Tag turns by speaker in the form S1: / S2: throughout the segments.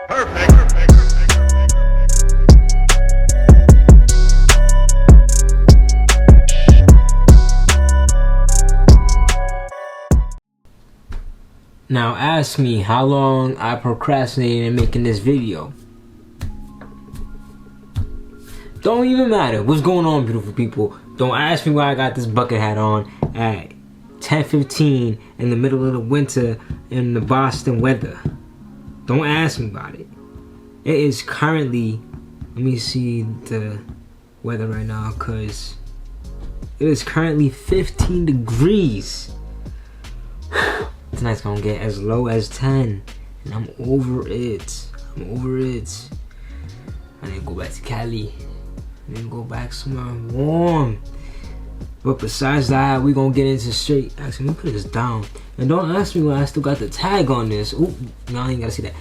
S1: Now ask me how long I procrastinated in making this video. Don't even matter. What's going on, beautiful people? Don't ask me why I got this bucket hat on at 10:15 in the middle of the winter in the Boston weather. Don't ask me about it. It is currently, let me see the weather right now, cause it is currently 15 degrees. Tonight's gonna get as low as 10, and I'm over it. I need to go back to Cali. I need to go back somewhere warm. But besides that, we gonna get into straight. Actually, let me put this down. And don't ask me why I still got the tag on this. Ooh, no, I ain't gotta see that.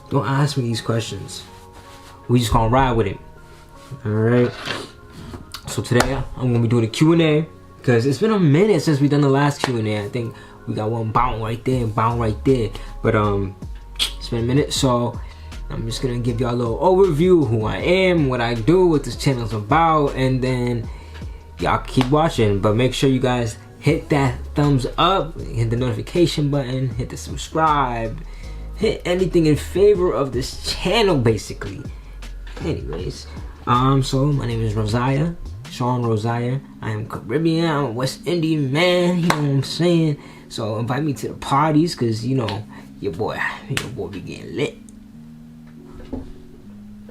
S1: Don't ask me these questions. We just gonna ride with it. Alright. So today, I'm gonna be doing a Q&A. Because it's been a minute since we done the last Q&A. I think we got one bound right there and bound right there. But it's been a minute, so I'm just gonna give y'all a little overview of who I am, what I do, what this channel's about, and then y'all keep watching. But make sure you guys hit that thumbs up, hit the notification button, hit the subscribe, hit anything in favor of this channel, basically. Anyways, so my name is Rosiah, Rosiah. I am Caribbean, I'm a West Indian man, you know what I'm saying? So invite me to the parties, cause you know your boy be getting lit.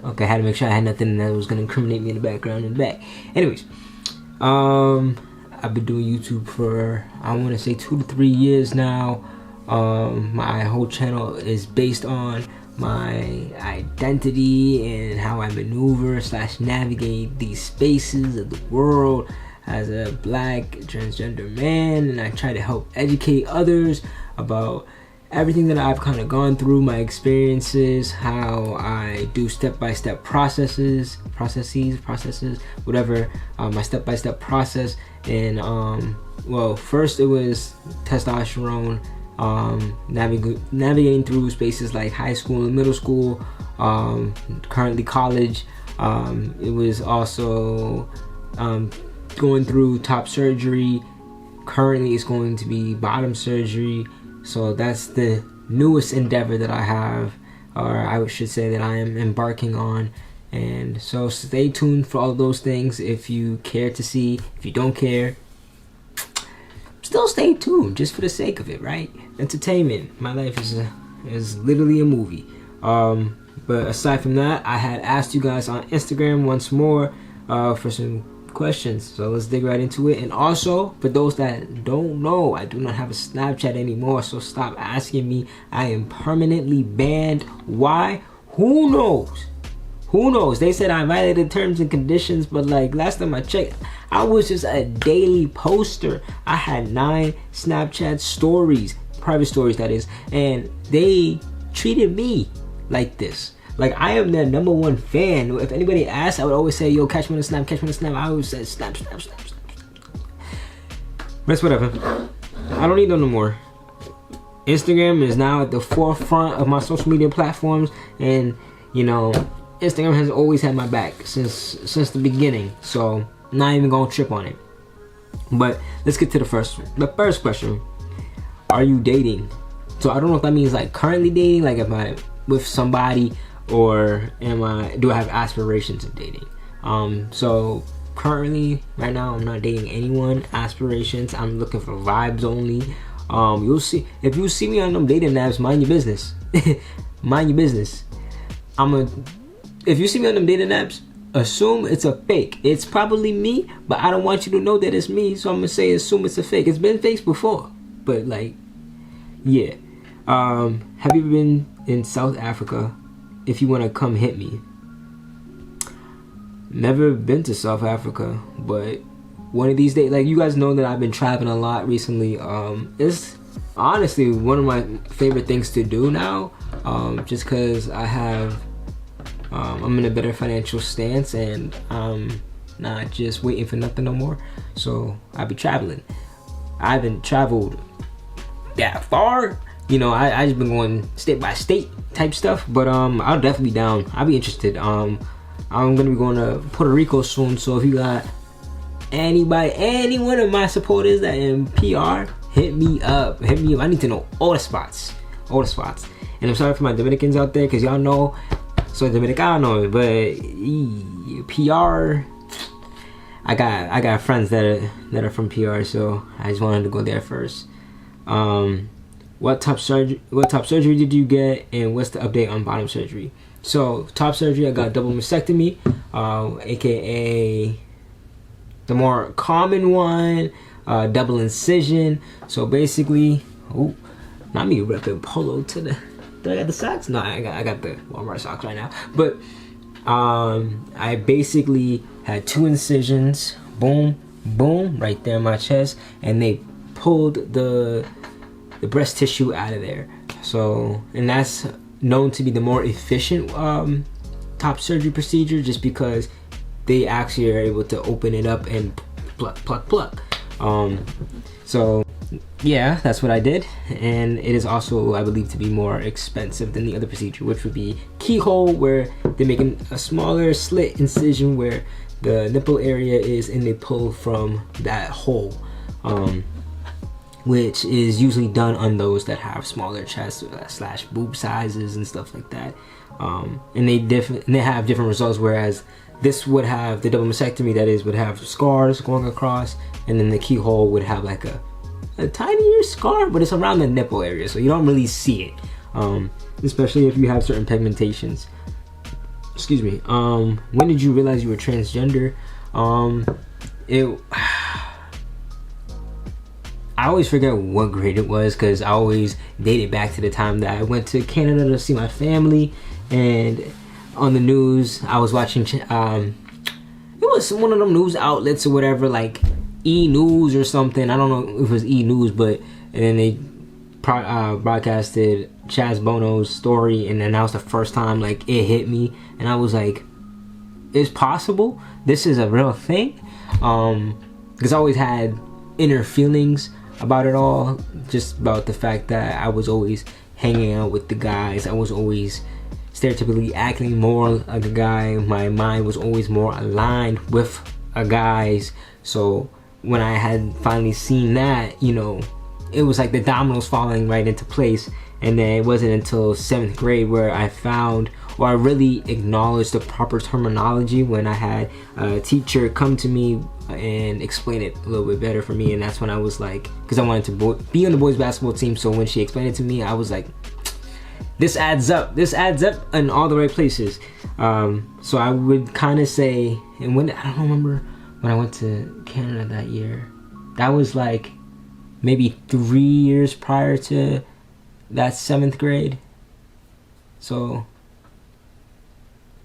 S1: Okay, I had to make sure I had nothing that was gonna incriminate me in the background in the back. Anyways, I've been doing YouTube for I want to say 2 to 3 years now. My whole channel is based on my identity and how I maneuver / navigate these spaces of the world as a black transgender man, and I try to help educate others about everything that I've kind of gone through, my experiences, how I do step-by-step processes, whatever, my step-by-step process. And well, first it was testosterone, navigating through spaces like high school and middle school, currently college. It was also going through top surgery. Currently it's going to be bottom surgery. So that's the newest endeavor that I have, or I should say that I am embarking on. And so stay tuned for all of those things if you care to see. If you don't care, still stay tuned just for the sake of it, right? Entertainment. My life is literally a movie. But aside from that, I had asked you guys on Instagram once more for some questions, so let's dig right into it. And also, for those that don't know, I do not have a Snapchat anymore, so stop asking me. I am permanently banned. Why? Who knows? They said I violated terms and conditions, but like last time I checked, I was just a daily poster. I had 9 Snapchat stories, private stories that is, and they treated me like this. Like, I am their #1 fan. If anybody asked, I would always say, yo, catch me on the snap, catch me on the snap. I always say, snap. But it's whatever. I don't need them no more. Instagram is now at the forefront of my social media platforms. And, you know, Instagram has always had my back since the beginning. So, not even gonna trip on it. But, let's get to the first question. Are you dating? So, I don't know if that means, like, currently dating. Like, am I with somebody? Or do I have aspirations of dating? So currently, right now, I'm not dating anyone. Aspirations, I'm looking for vibes only. You'll see, if you see me on them dating apps, mind your business. Mind your business. If you see me on them dating apps, assume it's a fake. It's probably me, but I don't want you to know that it's me, so I'm gonna say assume it's a fake. It's been faked before, but like, yeah. Have you been in South Africa? If you want to come hit me. Never been to South Africa, but one of these days, like, you guys know that I've been traveling a lot recently. It's honestly one of my favorite things to do now, just because I'm in a better financial stance and I'm not just waiting for nothing no more. So I'll be traveling. I haven't traveled that far you know, I just been going state by state type stuff, but I'll definitely be down. I'll be interested. I'm gonna be going to Puerto Rico soon, so if you got any one of my supporters that in PR, hit me up. I need to know all the spots. And I'm sorry for my Dominicans out there, because y'all know soy Dominicano, but PR, I got friends that are from PR, so I just wanted to go there first. What top surgery did you get, and what's the update on bottom surgery? So top surgery, I got double mastectomy, aka the more common one, double incision. So basically, not me repping Polo to the. Do I got the socks? No, I got the Walmart socks right now. But I basically had 2 incisions, boom, boom, right there in my chest, and they pulled the breast tissue out of there. So, and that's known to be the more efficient top surgery procedure, just because they actually are able to open it up and pluck. So yeah, that's what I did, and it is also, I believe, to be more expensive than the other procedure, which would be keyhole, where they're making a smaller slit incision where the nipple area is, and they pull from that hole, which is usually done on those that have smaller chest / boob sizes and stuff like that. And they have different results, whereas this would have, the double mastectomy that is, would have scars going across, and then the keyhole would have like a tinier scar, but it's around the nipple area, so you don't really see it, especially if you have certain pigmentations. Excuse me. When did you realize you were transgender? I always forget what grade it was, because I always date it back to the time that I went to Canada to see my family, and on the news I was watching it was one of them news outlets or whatever, like E! News or something. I don't know if it was E! News, but and then they broadcasted Chaz Bono's story, and then that was the first time like it hit me, and I was like, it's possible, this is a real thing, because I always had inner feelings about it all, just about the fact that I was always hanging out with the guys, I was always stereotypically acting more like a guy, my mind was always more aligned with a guy's. So when I had finally seen that, you know, it was like the dominoes falling right into place. And then it wasn't until 7th grade where I found, or I really acknowledged the proper terminology, when I had a teacher come to me and explain it a little bit better for me. And that's when I was like, because I wanted to be on the boys basketball team, so when she explained it to me, I was like, this adds up in all the right places. So I would kind of say, and when, I don't remember when I went to Canada that year, that was like maybe 3 years prior to that 7th grade. So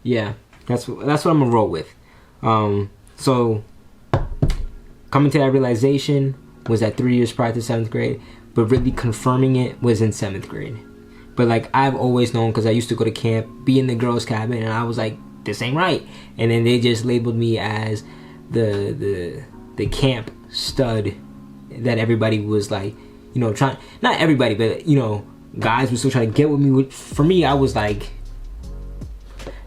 S1: yeah, that's what I'm gonna roll with. So coming to that realization was at 3 years prior to 7th grade, but really confirming it was in 7th grade. But like, I've always known, because I used to go to camp, be in the girls' cabin, and I was like, this ain't right. And then they just labeled me as the camp stud that everybody was like, you know, trying, not everybody, but you know, guys were still trying to get with me. For me, I was like,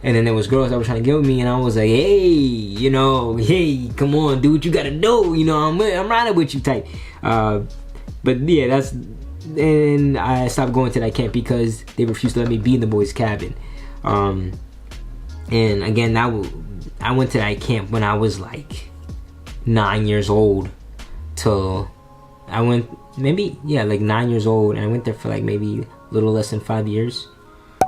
S1: and then there was girls that were trying to get with me, and I was like, hey, you know, hey, come on, do what you gotta do, you know, I'm riding with you type. But yeah, that's, and I stopped going to that camp because they refused to let me be in the boys' cabin. And again, I went to that camp when I was like 9 years old, till I went, maybe, yeah, like 9 years old, and I went there for like maybe a little less than 5 years.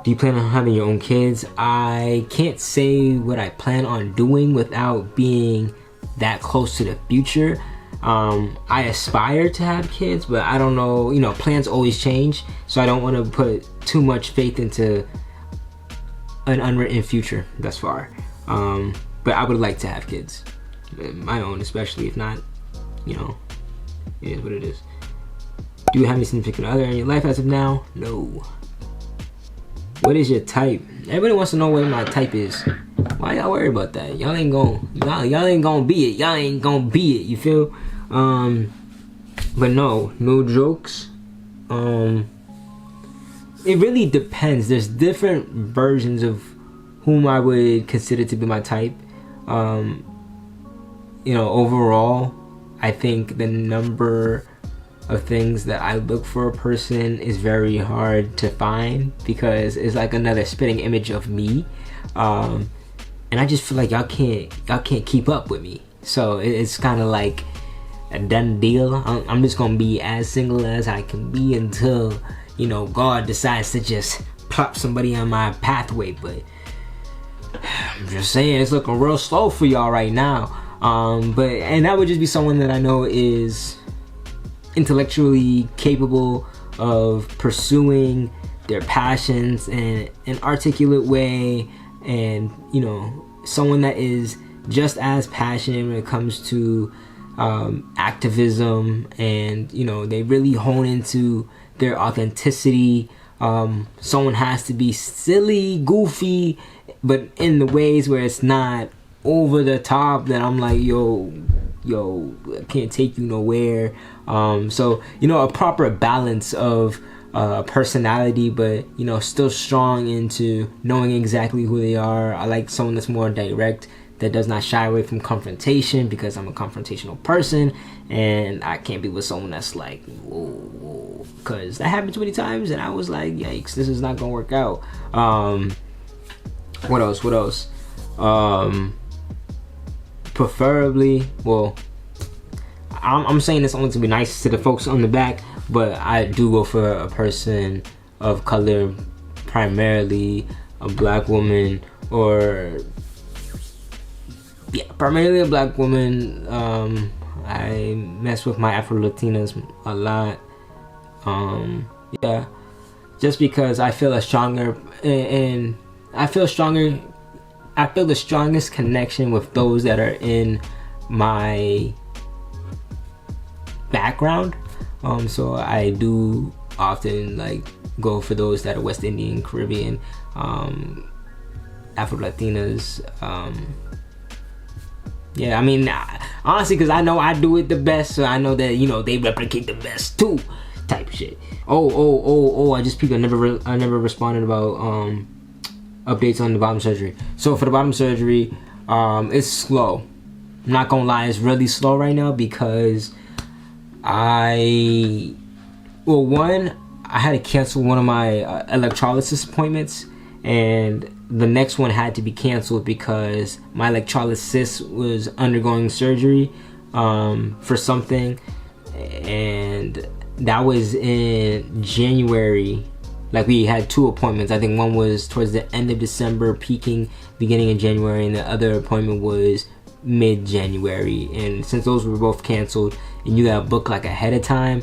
S1: Do you plan on having your own kids? I can't say what I plan on doing without being that close to the future. I aspire to have kids, but I don't know, you know, plans always change, so I don't want to put too much faith into an unwritten future thus far. But I would like to have kids, my own, especially if not, you know, it is what it is. Do you have any significant other in your life as of now? No. What is your type? Everybody wants to know what my type is. Why y'all worry about that? Y'all ain't gonna be it. Y'all ain't gonna be it. You feel? But no jokes. it really depends. There's different versions of whom I would consider to be my type. Overall, I think the number of things that I look for a person is very hard to find, because it's like another spitting image of me, and I just feel like y'all can't keep up with me. So it's kind of like a done deal. I'm just gonna be as single as I can be until God decides to just plop somebody on my pathway. But I'm just saying, it's looking real slow for y'all right now. And that would just be someone that I know is intellectually capable of pursuing their passions in an articulate way, and someone that is just as passionate when it comes to activism, and they really hone into their authenticity. Someone has to be silly, goofy, but in the ways where it's not over the top that I'm like, yo, I can't take you nowhere. So a proper balance of personality, but still strong into knowing exactly who they are. I like someone that's more direct, that does not shy away from confrontation, because I'm a confrontational person, and I can't be with someone that's like, whoa, because that happened too many times, and I was like, yikes, this is not gonna work out. What else? Preferably, well, I'm saying this only to be nice to the folks on the back, but I do go for a person of color, primarily a black woman, or primarily a black woman. I mess with my Afro-Latinas a lot. Just because I feel a stronger, and I feel the strongest connection with those that are in my background. So I do often like go for those that are West Indian, Caribbean, Afro-Latinas. I mean, honestly, because I know I do it the best, so I know that they replicate the best too, type shit. I just peeped. I never responded about updates on the bottom surgery. So for the bottom surgery, it's slow. I'm not gonna lie, it's really slow right now, because I had to cancel one of my electrolysis appointments, and the next one had to be canceled because my electrolysis was undergoing surgery for something, and that was in January. Like, we had two appointments. I think one was towards the end of December, peaking beginning of January, and the other appointment was mid-January. And since those were both canceled and you got booked like ahead of time,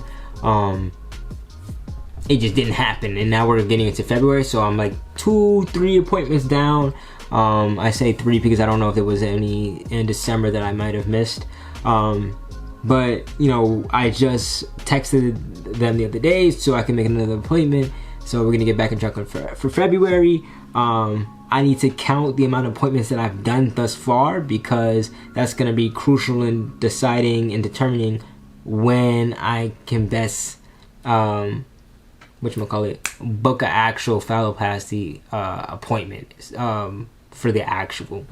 S1: it just didn't happen. And now we're getting into February, so I'm like 2-3 appointments down. I say 3 because I don't know if there was any in December that I might have missed. But I just texted them the other day so I can make another appointment. So we're gonna get back on track for February. I need to count the amount of appointments that I've done thus far, because that's gonna be crucial in deciding and determining when I can best book an actual phalloplasty appointment for the actual.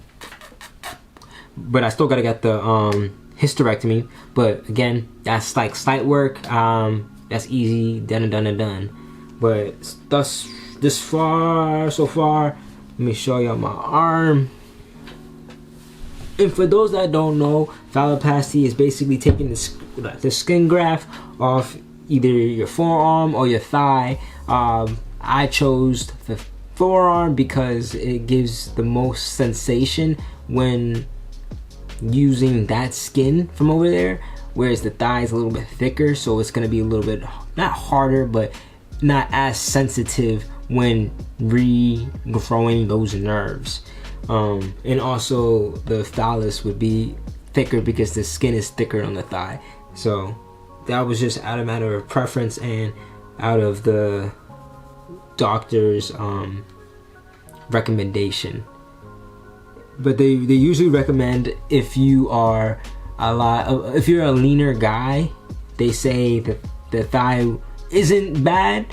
S1: But I still gotta get the hysterectomy. But again, that's like slight work. That's easy, done. But so far, let me show y'all my arm. And for those that don't know, phalloplasty is basically taking the skin graft off either your forearm or your thigh. I chose the forearm because it gives the most sensation when using that skin from over there, whereas the thigh is a little bit thicker, so it's going to be a little bit, not harder, but not as sensitive when regrowing those nerves. And also the phallus would be thicker because the skin is thicker on the thigh. So that was just out of matter of preference and out of the doctor's recommendation. But they usually recommend, if you're a leaner guy, they say that the thigh isn't bad,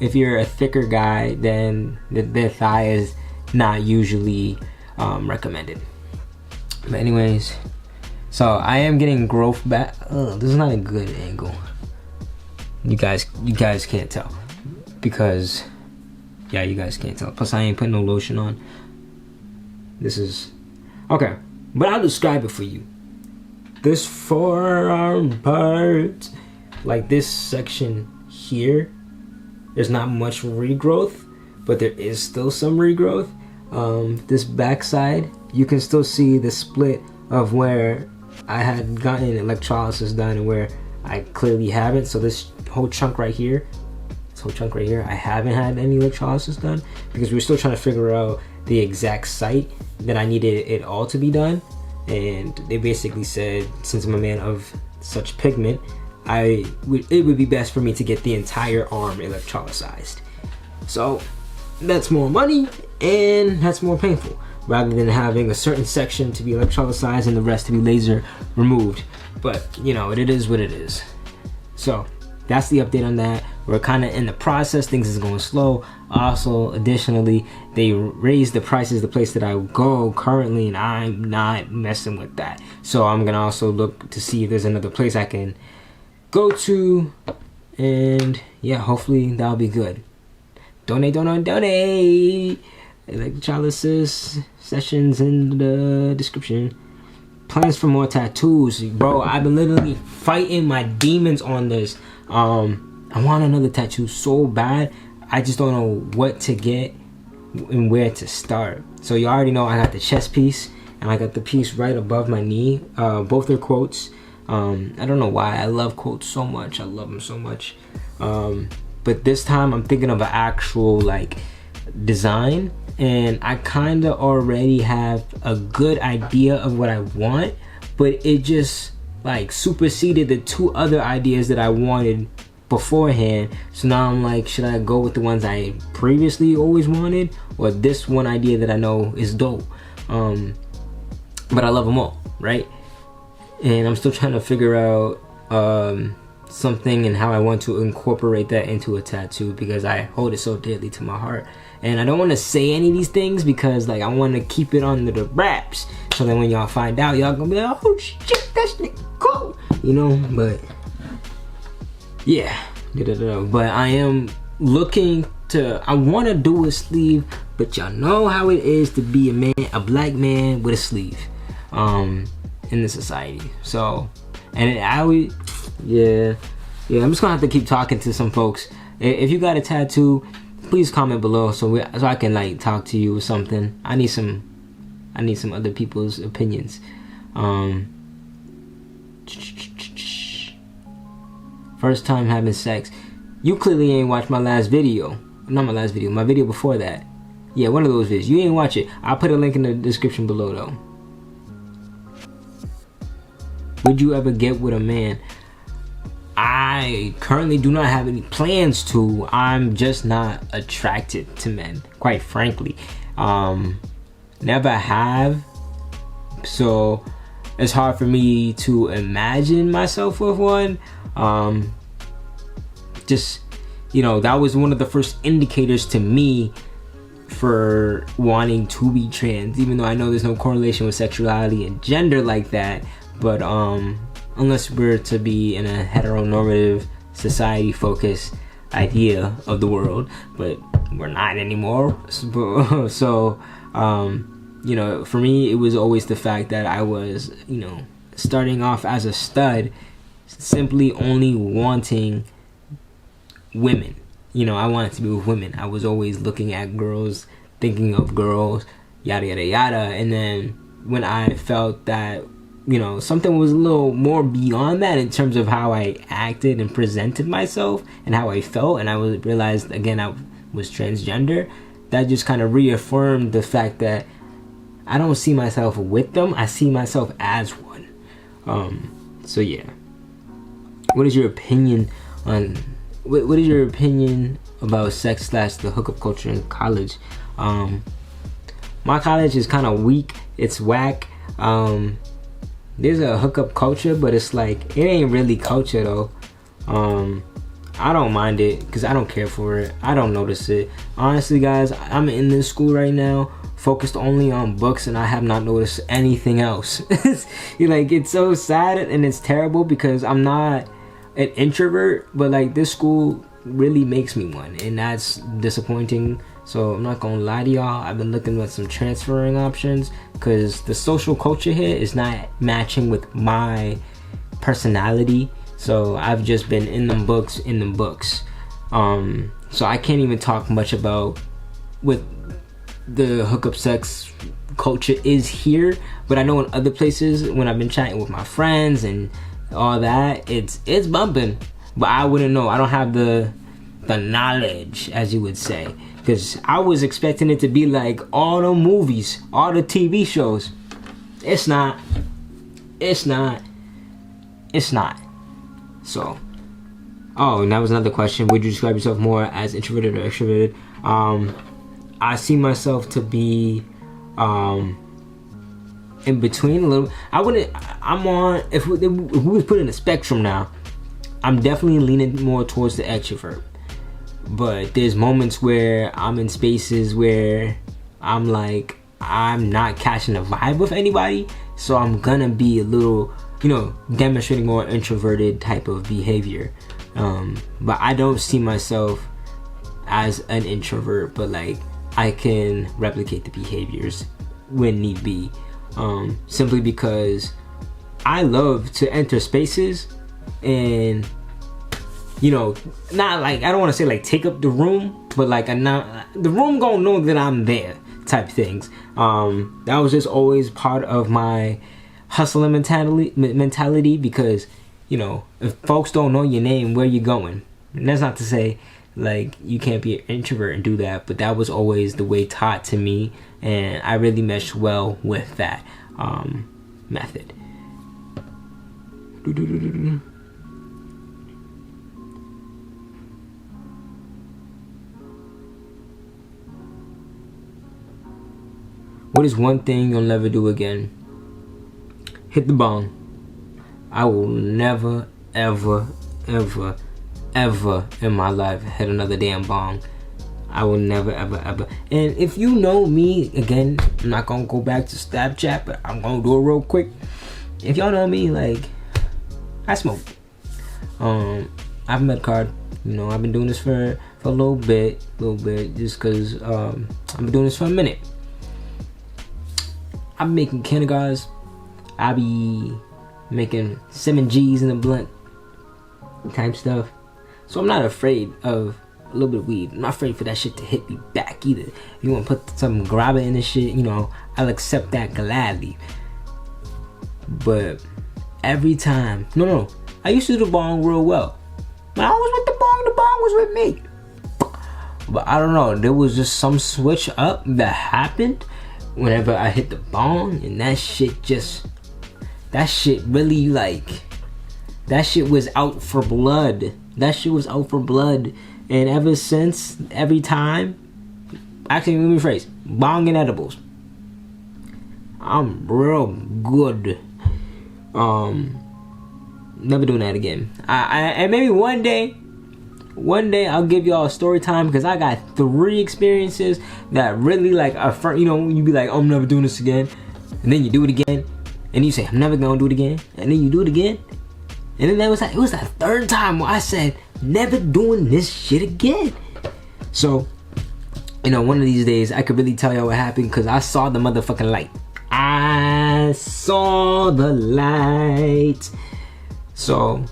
S1: If you're a thicker guy, then the thigh is not usually recommended. But anyways, so I am getting growth back. This is not a good angle. You guys can't tell because you guys can't tell. Plus I ain't putting no lotion on. This is okay, but I'll describe it for you. This forearm part, like this section here, there's not much regrowth, but there is still some regrowth. This backside, you can still see the split of where I had gotten electrolysis done and where I clearly haven't. So this whole chunk right here, I haven't had any electrolysis done because we were still trying to figure out the exact site that I needed it all to be done. And they basically said, since I'm a man of such pigment, it would be best for me to get the entire arm electrolyzed. So that's more money and that's more painful, rather than having a certain section to be electrolyzed and the rest to be laser removed. But you know, it is what it is. So that's the update on that. We're kind of in the process. Things is going slow. Also, additionally, they raised the prices the place that I go currently, and I'm not messing with that. So I'm gonna also look to see if there's another place I can go to, and yeah, hopefully that'll be good. Donate. Electrolysis sessions in the description. Plans for more tattoos, bro. I've been literally fighting my demons on this. I want another tattoo so bad. I just don't know what to get and where to start. So you already know I got the chest piece and I got the piece right above my knee. Both are quotes. I don't know why I love quotes so much. I love them so much. But this time I'm thinking of an actual like design, and I kind of already have a good idea of what I want, but it just like superseded the two other ideas that I wanted beforehand. So now I'm like, should I go with the ones I previously always wanted, or this one idea that I know is dope? But I love them all, right? And I'm still trying to figure out something and how I want to incorporate that into a tattoo, because I hold it so dearly to my heart. And I don't want to say any of these things because like I want to keep it under the wraps, so that when y'all find out, y'all gonna be like, oh shit, that's cool, you know. But yeah, but I am looking to, I want to do a sleeve, but y'all know how it is to be a man, a black man with a sleeve in the society. So, and I'm just gonna have to keep talking to some folks. If you got a tattoo, please comment below so I can like talk to you or something. I need some other people's opinions. First time having sex. You clearly ain't watched my last video. Not my last video, my video before that. Yeah, one of those videos. You ain't watch it. I'll put a link in the description below though. Would you ever get with a man? I currently do not have any plans to. I'm just not attracted to men, quite frankly. Never have. So it's hard for me to imagine myself with one. Just, you know, that was one of the first indicators to me for wanting to be trans, even though I know there's no correlation with sexuality and gender like that. But unless we're to be in a heteronormative society focused idea of the world, but we're not anymore. So you know, for me it was always the fact that I was, you know, starting off as a stud, simply only wanting women. You know, I wanted to be with women. I was always looking at girls, thinking of girls, yada yada yada. And then when I felt that, you know, something was a little more beyond that in terms of how I acted and presented myself and how I felt, and I realized again I was transgender, that just kind of reaffirmed the fact that I don't see myself with them, I see myself as one. So yeah, what is your opinion on what is your opinion about sex / the hookup culture in college? My college is kind of weak, it's whack. There's a hookup culture, but it's like, it ain't really culture though. I don't mind it because I don't care for it. I don't notice it. Honestly, guys, I'm in this school right now, focused only on books, and I have not noticed anything else. Like, it's so sad and it's terrible because I'm not an introvert, but like this school really makes me one, and that's disappointing. So I'm not gonna lie to y'all, I've been looking at some transferring options because the social culture here is not matching with my personality. So I've just been in them books. So I can't even talk much about what the hookup sex culture is here, but I know in other places when I've been chatting with my friends and all that, it's bumping. But I wouldn't know. I don't have the knowledge, as you would say, because I was expecting it to be like all the movies, all the TV shows. It's not. So, oh, and that was another question. Would you describe yourself more as introverted or extroverted? I see myself to be in between a little. I'm on, if we was put in a spectrum now, I'm definitely leaning more towards the extrovert. But there's moments where I'm in spaces where I'm like, I'm not catching a vibe with anybody, so I'm gonna be a little, demonstrating more introverted type of behavior. But I don't see myself as an introvert, but like I can replicate the behaviors when need be, simply because I love to enter spaces and not like, I don't want to say like take up the room, but like the room gonna know that I'm there type things. That was just always part of my hustling mentality because if folks don't know your name, where you going? And that's not to say like you can't be an introvert and do that, but that was always the way taught to me, and I really meshed well with that method. What is one thing you'll never do again? Hit the bong. I will never, ever, ever, ever in my life hit another damn bong. I will never, ever, ever. And if you know me, again, I'm not gonna go back to Snapchat, but I'm gonna do it real quick. If y'all know me, like, I smoke. I have a med card. I've been doing this for a little bit, just cause I've been doing this for a minute. I'm making cannagars. I be making 7 G's in the blunt type stuff. So I'm not afraid of a little bit of weed. I'm not afraid for that shit to hit me back either. If you want to put some grabber in this shit, I'll accept that gladly. But every time, no, I used to do the bong real well. When I was with the bong was with me. But I don't know, there was just some switch up that happened whenever I hit the bong, and that shit really, like, that shit was out for blood. And ever since, every time, actually, let me rephrase, bong and edibles, I'm real good. Never doing that again. And maybe one day I'll give y'all a story time, because I got 3 experiences that really, like, affirm, you be like, oh, I'm never doing this again, and then you do it again, and you say, I'm never gonna do it again, and then you do it again, and then it was that 3rd time where I said, never doing this shit again. So, one of these days I could really tell y'all what happened, because I saw the motherfucking light. I saw the light. So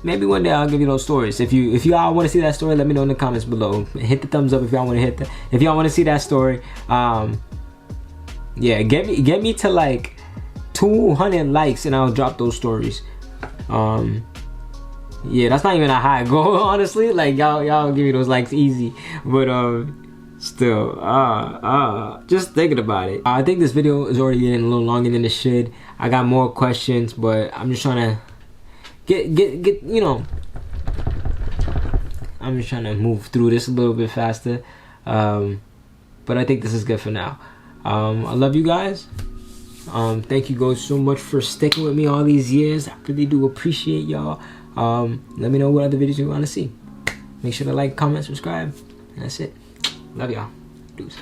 S1: maybe one day I'll give you those stories. If y'all want to see that story, let me know in the comments below. Hit the thumbs up if y'all want to if y'all want to see that story. Yeah, get me to like 200 likes and I'll drop those stories. Yeah, that's not even a high goal, honestly. Like, y'all give me those likes easy. But still, just thinking about it. I think this video is already getting a little longer than it should. I got more questions, but I'm just trying to get I'm just trying to move through this a little bit faster. But I think this is good for now. I love you guys. Thank you guys so much for sticking with me all these years. I really do appreciate y'all. Let me know what other videos you want to see. Make sure to like, comment, subscribe. And that's it. Love y'all. Deuce.